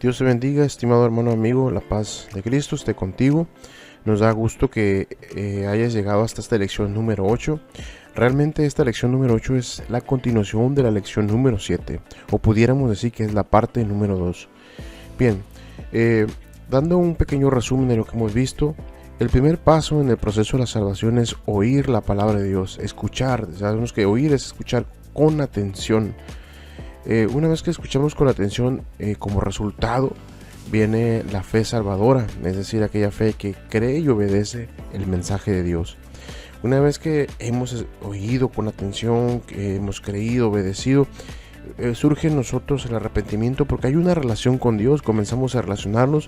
Dios te bendiga, estimado hermano amigo, la paz de Cristo esté contigo. Nos da gusto que hayas llegado hasta esta lección número 8. Realmente esta lección número 8 es la continuación de la lección número 7, o pudiéramos decir que es la parte número 2. Bien, dando un pequeño resumen de lo que hemos visto, el primer paso en el proceso de la salvación es oír la palabra de Dios, escuchar. Sabemos que oír es escuchar con atención. Una vez que escuchamos con atención, como resultado viene la fe salvadora, es decir, aquella fe que cree y obedece el mensaje de Dios. Una vez que hemos oído con atención, que hemos creído, obedecido, surge en nosotros el arrepentimiento, porque hay una relación con Dios, comenzamos a relacionarnos,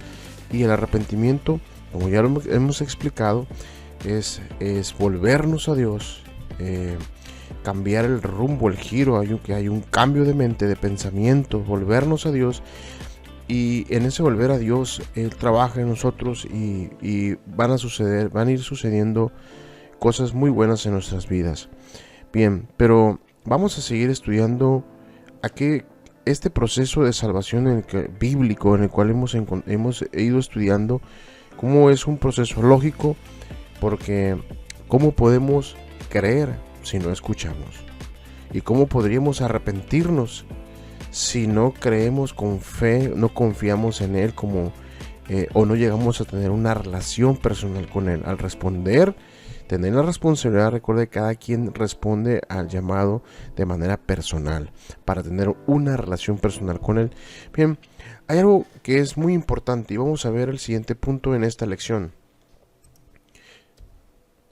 y el arrepentimiento, como ya lo hemos explicado, es volvernos a Dios, cambiar el rumbo, el giro. Hay un cambio de mente, de pensamiento, volvernos a Dios, y en ese volver a Dios Él trabaja en nosotros y van a ir sucediendo cosas muy buenas en nuestras vidas. Bien, pero vamos a seguir estudiando este proceso de salvación bíblico en el cual hemos ido estudiando cómo es un proceso lógico, porque cómo podemos creer si no escuchamos, y cómo podríamos arrepentirnos si no creemos con fe, no confiamos en Él, o no llegamos a tener una relación personal con Él. Al responder, tener la responsabilidad. Recuerde, cada quien responde al llamado de manera personal para tener una relación personal con Él. Bien, hay algo que es muy importante y vamos a ver el siguiente punto en esta lección.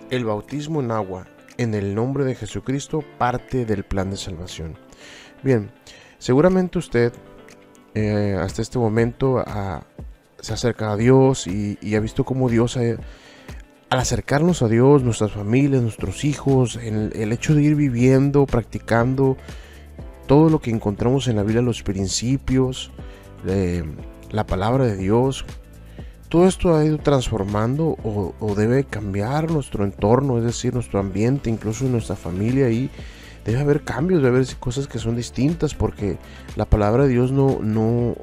El bautismo en agua en el nombre de Jesucristo, parte del plan de salvación. Bien, seguramente usted hasta este momento se acerca a Dios y ha visto cómo Dios, al acercarnos a Dios, nuestras familias, nuestros hijos, el hecho de ir viviendo, practicando todo lo que encontramos en la Biblia, los principios, la palabra de Dios, todo esto ha ido transformando o debe cambiar nuestro entorno, es decir, nuestro ambiente, incluso en nuestra familia, y debe haber cambios, debe haber cosas que son distintas, porque la palabra de Dios no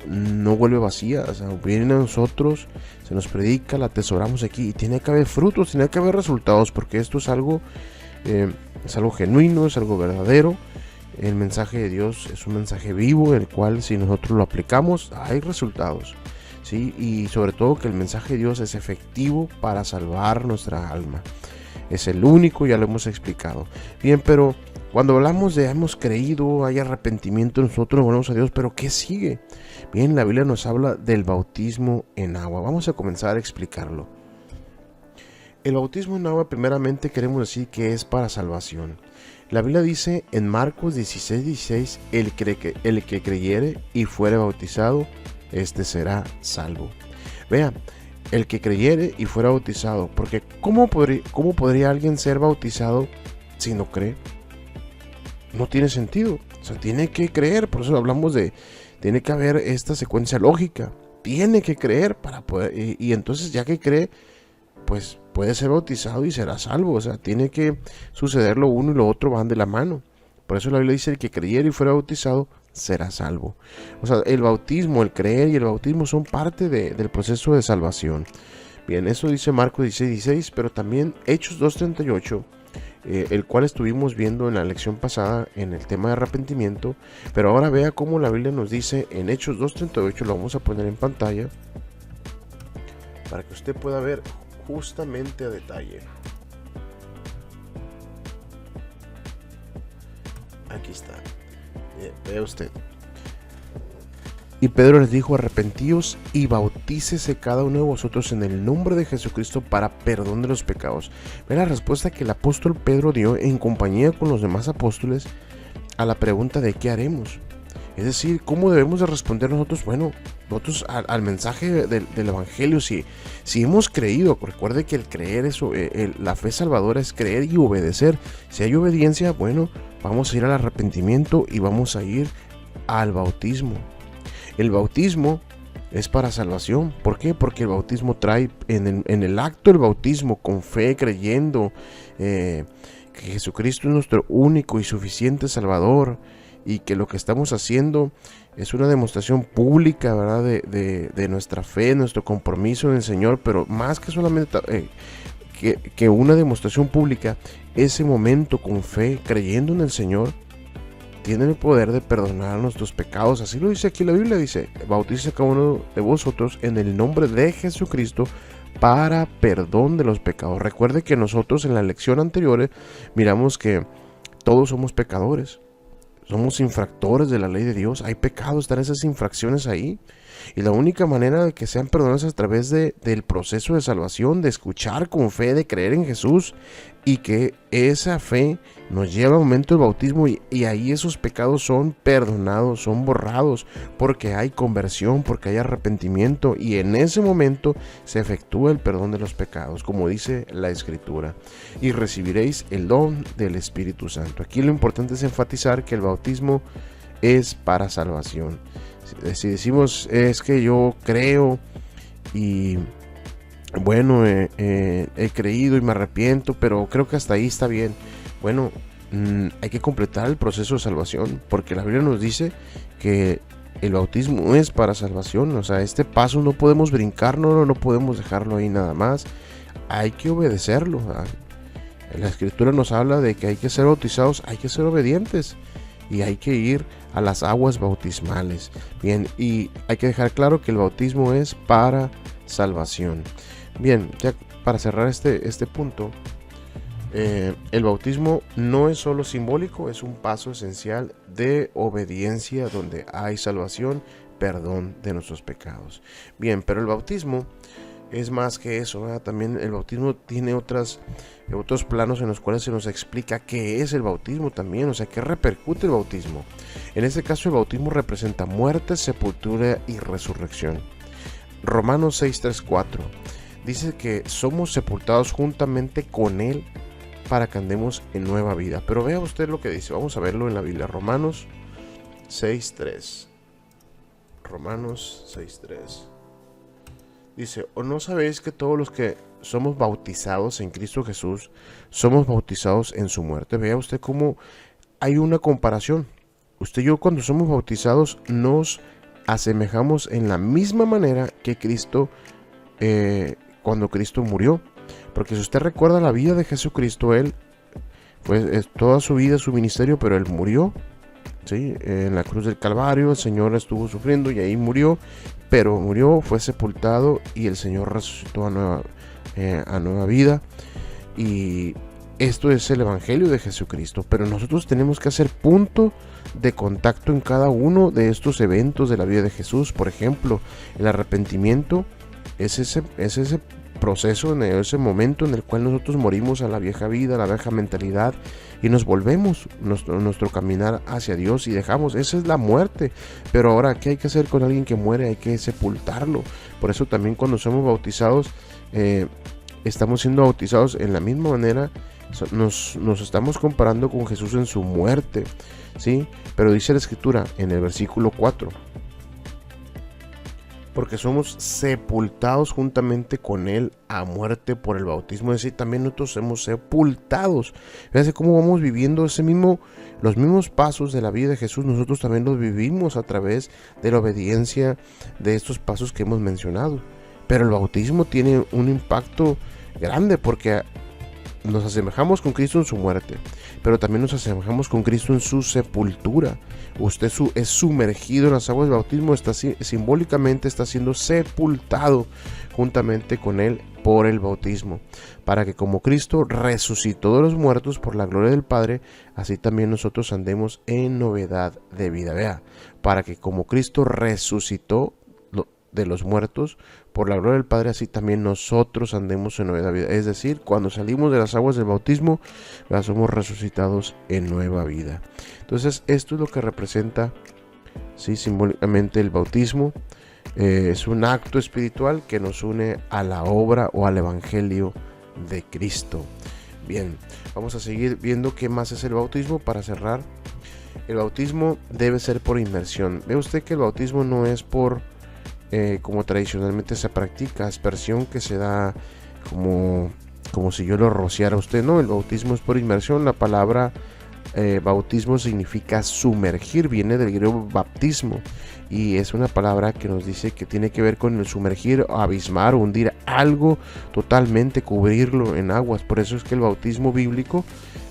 vuelve vacía. O sea, viene a nosotros, se nos predica, la atesoramos aquí, y tiene que haber frutos, tiene que haber resultados, porque esto es algo genuino, es algo verdadero. El mensaje de Dios es un mensaje vivo, el cual si nosotros lo aplicamos, hay resultados. ¿Sí? Y sobre todo que el mensaje de Dios es efectivo para salvar nuestra alma. Es el único, ya lo hemos explicado. Bien, pero cuando hablamos de hemos creído, hay arrepentimiento, nosotros volvemos a Dios, pero ¿qué sigue? Bien, la Biblia nos habla del bautismo en agua. Vamos a comenzar a explicarlo. El bautismo en agua, primeramente queremos decir que es para salvación. La Biblia dice en Marcos 16:16, el que creyere y fuere bautizado, este será salvo. Vea, el que creyere y fuera bautizado, porque ¿cómo podría alguien ser bautizado si no cree? No tiene sentido. O sea, tiene que creer. Por eso hablamos tiene que haber esta secuencia lógica. Tiene que creer para poder, y entonces ya que cree, pues puede ser bautizado y será salvo. O sea, tiene que suceder lo uno y lo otro, van de la mano. Por eso la Biblia dice: el que creyere y fuera bautizado será salvo. O sea, el bautismo, el creer y el bautismo son parte del proceso de salvación. Bien, eso dice Marcos 16:16, pero también Hechos 2:38, el cual estuvimos viendo en la lección pasada en el tema de arrepentimiento. Pero ahora vea cómo la Biblia nos dice en Hechos 2:38, lo vamos a poner en pantalla para que usted pueda ver justamente a detalle. Aquí está. Vea usted. Y Pedro les dijo: arrepentíos y bautícese cada uno de vosotros en el nombre de Jesucristo para perdón de los pecados. Ve la respuesta que el apóstol Pedro dio en compañía con los demás apóstoles a la pregunta de ¿qué haremos? Es decir, ¿cómo debemos de responder nosotros? Bueno, nosotros al mensaje del Evangelio, si hemos creído. Recuerde que el creer, la fe salvadora es creer y obedecer. Si hay obediencia, bueno, vamos a ir al arrepentimiento y vamos a ir al bautismo. El bautismo es para salvación. ¿Por qué? Porque el bautismo trae en el acto del bautismo, con fe, creyendo que Jesucristo es nuestro único y suficiente Salvador, y que lo que estamos haciendo es una demostración pública, ¿verdad? De nuestra fe, nuestro compromiso en el Señor, pero más que solamente que una demostración pública, ese momento con fe, creyendo en el Señor, tiene el poder de perdonar nuestros pecados. Así lo dice aquí la Biblia, dice: bautice a cada uno de vosotros en el nombre de Jesucristo para perdón de los pecados. Recuerde que nosotros en la lección anterior miramos que todos somos pecadores, somos infractores de la ley de Dios. Hay pecados, están esas infracciones ahí, y la única manera de que sean perdonados es a través del proceso de salvación, de escuchar con fe, de creer en Jesús, y que esa fe nos lleva al momento del bautismo, y ahí esos pecados son perdonados, son borrados, porque hay conversión, porque hay arrepentimiento, y en ese momento se efectúa el perdón de los pecados, como dice la Escritura: y recibiréis el don del Espíritu Santo. Aquí lo importante es enfatizar que el bautismo es para salvación. Si decimos es que yo creo y bueno, he creído y me arrepiento, pero creo que hasta ahí está bien. Bueno, hay que completar el proceso de salvación, porque la Biblia nos dice que el bautismo es para salvación. O sea, este paso no podemos brincarnos, no podemos dejarlo ahí nada más. Hay que obedecerlo. La Escritura nos habla de que hay que ser bautizados, hay que ser obedientes, y hay que ir a las aguas bautismales. Bien, y hay que dejar claro que el bautismo es para salvación. Bien, ya para cerrar este punto, el bautismo no es solo simbólico, es un paso esencial de obediencia donde hay salvación, perdón de nuestros pecados. Bien, pero el bautismo es más que eso, ¿verdad? También el bautismo tiene otros planos en los cuales se nos explica qué es el bautismo también, o sea, qué repercute el bautismo. En este caso, el bautismo representa muerte, sepultura y resurrección. Romanos 6:3-4 dice que somos sepultados juntamente con Él para que andemos en nueva vida. Pero vea usted lo que dice, vamos a verlo en la Biblia. Romanos 6:3. Romanos 6:3. Dice: ¿o no sabéis que todos los que somos bautizados en Cristo Jesús somos bautizados en su muerte? Vea usted cómo hay una comparación. Usted y yo, cuando somos bautizados, nos asemejamos en la misma manera que Cristo, cuando Cristo murió. Porque si usted recuerda la vida de Jesucristo, Él fue toda su vida, su ministerio, pero Él murió, ¿sí? En la cruz del Calvario el Señor estuvo sufriendo y ahí murió, pero murió, fue sepultado, y el Señor resucitó a nueva vida. Y esto es el Evangelio de Jesucristo. Pero nosotros tenemos que hacer punto de contacto en cada uno de estos eventos de la vida de Jesús. Por ejemplo, el arrepentimiento es ese proceso, en ese momento en el cual nosotros morimos a la vieja vida, a la vieja mentalidad, y nos volvemos nuestro caminar hacia Dios y dejamos. Esa es la muerte. Pero ahora, ¿qué hay que hacer con alguien que muere? Hay que sepultarlo. Por eso también cuando somos bautizados, estamos siendo bautizados en la misma manera. Nos estamos comparando con Jesús en su muerte, ¿sí? Pero dice la Escritura en el versículo 4: porque somos sepultados juntamente con Él a muerte por el bautismo. Es decir, también nosotros somos sepultados. Fíjense cómo vamos viviendo los mismos pasos de la vida de Jesús. Nosotros también los vivimos a través de la obediencia de estos pasos que hemos mencionado. Pero el bautismo tiene un impacto grande, porque nos asemejamos con Cristo en su muerte, pero también nos asemejamos con Cristo en su sepultura. Usted es sumergido en las aguas del bautismo, simbólicamente está siendo sepultado juntamente con Él por el bautismo, para que como Cristo resucitó de los muertos por la gloria del Padre, así también nosotros andemos en novedad de vida. Vea, para que como Cristo resucitó de los muertos por la gloria del Padre, así también nosotros andemos en nueva vida. Es decir, cuando salimos de las aguas del bautismo, ya somos resucitados en nueva vida. Entonces, esto es lo que representa, sí, simbólicamente el bautismo. Es un acto espiritual que nos une a la obra o al Evangelio de Cristo. Bien, vamos a seguir viendo qué más es el bautismo para cerrar. El bautismo debe ser por inmersión. Ve usted que el bautismo no es por como tradicionalmente se practica, aspersión, que se da como si yo lo rociara a usted. No, el bautismo es por inmersión. La palabra bautismo significa sumergir, viene del griego baptismo, y es una palabra que nos dice que tiene que ver con el sumergir, abismar, hundir algo totalmente, cubrirlo en aguas. Por eso es que el bautismo bíblico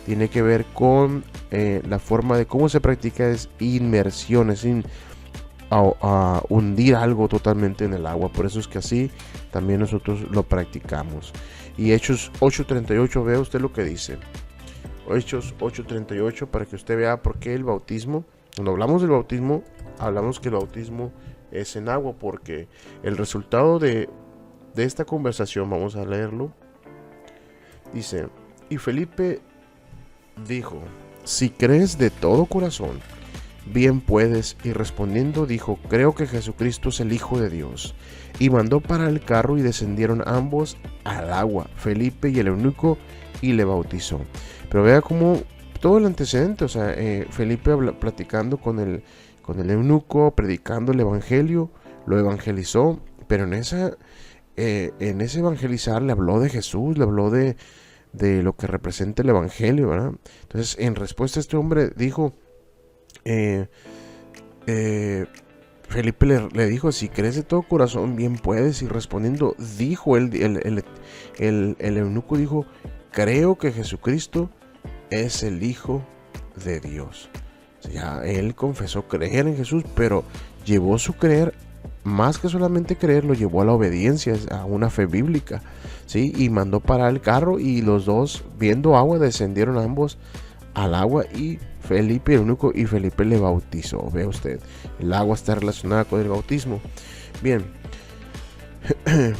tiene que ver con la forma de cómo se practica, es inmersión, es a hundir algo totalmente en el agua. Por eso es que así también nosotros lo practicamos. Y Hechos 8:38, vea usted lo que dice. Hechos 8:38, para que usted vea por qué el bautismo, cuando hablamos del bautismo, hablamos que el bautismo es en agua, porque el resultado de esta conversación, vamos a leerlo, dice: y Felipe dijo: si crees de todo corazón, bien puedes. Y respondiendo dijo: creo que Jesucristo es el Hijo de Dios. Y mandó parar el carro y descendieron ambos al agua, Felipe y el eunuco, y le bautizó. Pero vea cómo todo el antecedente, o sea, Felipe platicando con el eunuco, predicando el evangelio, lo evangelizó, pero en ese evangelizar le habló de Jesús, le habló de lo que representa el evangelio, ¿verdad? Entonces, en respuesta a este hombre dijo, Felipe le dijo: si crees de todo corazón, bien puedes. Y respondiendo dijo el eunuco, dijo: creo que Jesucristo es el Hijo de Dios. O sea, él confesó creer en Jesús, pero llevó su creer, más que solamente creer, lo llevó a la obediencia, a una fe bíblica, ¿sí? Y mandó parar el carro, y los dos, viendo agua, descendieron ambos al agua, y Felipe, el eunuco, y Felipe le bautizó. Ve usted, el agua está relacionada con el bautismo. Bien,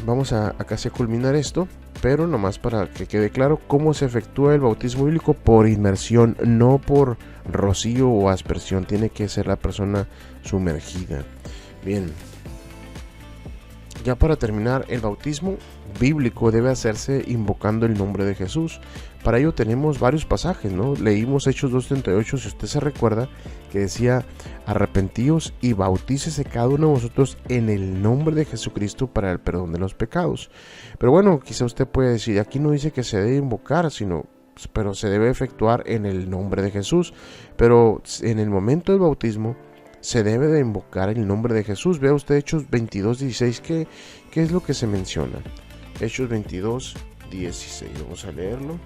vamos a casi culminar esto, pero nomás para que quede claro cómo se efectúa el bautismo bíblico: por inmersión, no por rocío o aspersión. Tiene que ser la persona sumergida. Bien, ya para terminar, el bautismo bíblico debe hacerse invocando el nombre de Jesús. Para ello tenemos varios pasajes, ¿no? Leímos Hechos 2:38, si usted se recuerda, que decía: arrepentíos y bautícese cada uno de vosotros en el nombre de Jesucristo para el perdón de los pecados. Pero bueno, quizá usted puede decir, aquí no dice que se debe invocar, pero se debe efectuar en el nombre de Jesús. Pero en el momento del bautismo se debe de invocar el nombre de Jesús. Vea usted Hechos 22:16, ¿qué es lo que se menciona? Hechos 22:16, vamos a leerlo.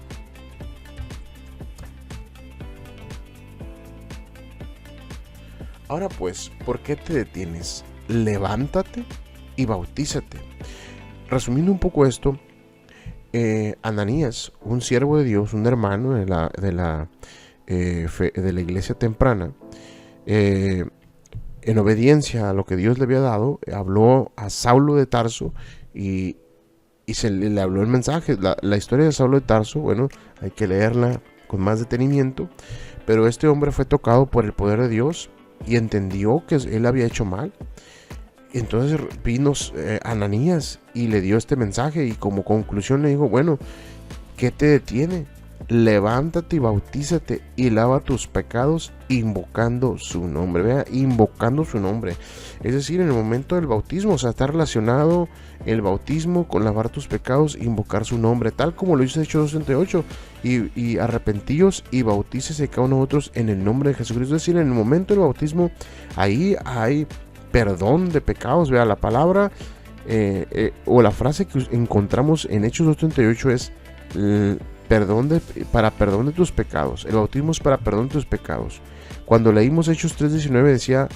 Ahora pues, ¿por qué te detienes? Levántate y bautízate. Resumiendo un poco esto, Ananías, un siervo de Dios, un hermano de la iglesia temprana, en obediencia a lo que Dios le había dado, habló a Saulo de Tarso y le habló el mensaje. La historia de Saulo de Tarso, bueno, hay que leerla con más detenimiento, pero este hombre fue tocado por el poder de Dios y entendió que él había hecho mal. Entonces vino Ananías y le dio este mensaje, y como conclusión le dijo: bueno, ¿qué te detiene? Levántate y bautízate y lava tus pecados invocando su nombre. Vea, invocando su nombre. Es decir, en el momento del bautismo, o sea, está relacionado el bautismo con lavar tus pecados, invocar su nombre, tal como lo dice Hechos 2:38. Y arrepentíos y bautícese cada uno de vosotros en el nombre de Jesucristo. Es decir, en el momento del bautismo, ahí hay perdón de pecados. Vea, la palabra o la frase que encontramos en Hechos 2:38 es: para perdón de tus pecados. El bautismo es para perdón de tus pecados. Cuando leímos Hechos 3:19 decía: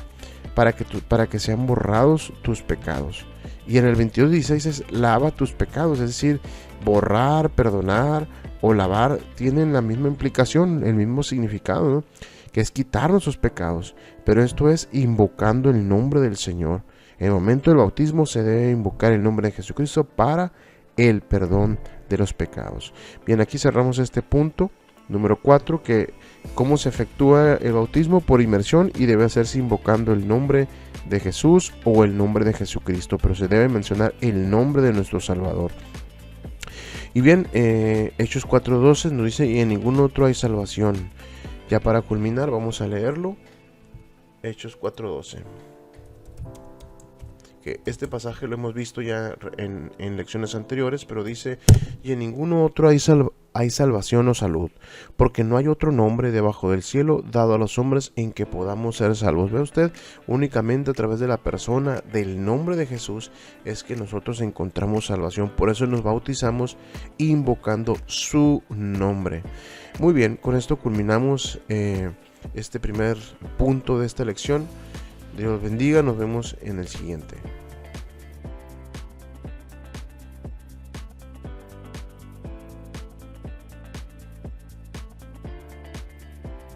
para que sean borrados tus pecados. Y en el 22:16 es: lava tus pecados. Es decir, borrar, perdonar o lavar tienen la misma implicación, el mismo significado, ¿no? Que es quitar nuestros pecados. Pero esto es invocando el nombre del Señor. En el momento del bautismo se debe invocar el nombre de Jesucristo para el perdón de los pecados. Bien, aquí cerramos este punto número 4, que cómo se efectúa el bautismo: por inmersión, y debe hacerse invocando el nombre de Jesús o el nombre de Jesucristo, pero se debe mencionar el nombre de nuestro Salvador. Y bien, Hechos 4:12 nos dice: y en ningún otro hay salvación. Ya para culminar vamos a leerlo. Hechos 4:12. Que este pasaje lo hemos visto ya en lecciones anteriores, pero dice: y en ningún otro hay hay salvación o salud, porque no hay otro nombre debajo del cielo dado a los hombres en que podamos ser salvos. Ve usted, únicamente a través de la persona del nombre de Jesús es que nosotros encontramos salvación. Por eso nos bautizamos invocando su nombre. Muy bien, con esto culminamos este primer punto de esta lección. Dios los bendiga, nos vemos en el siguiente.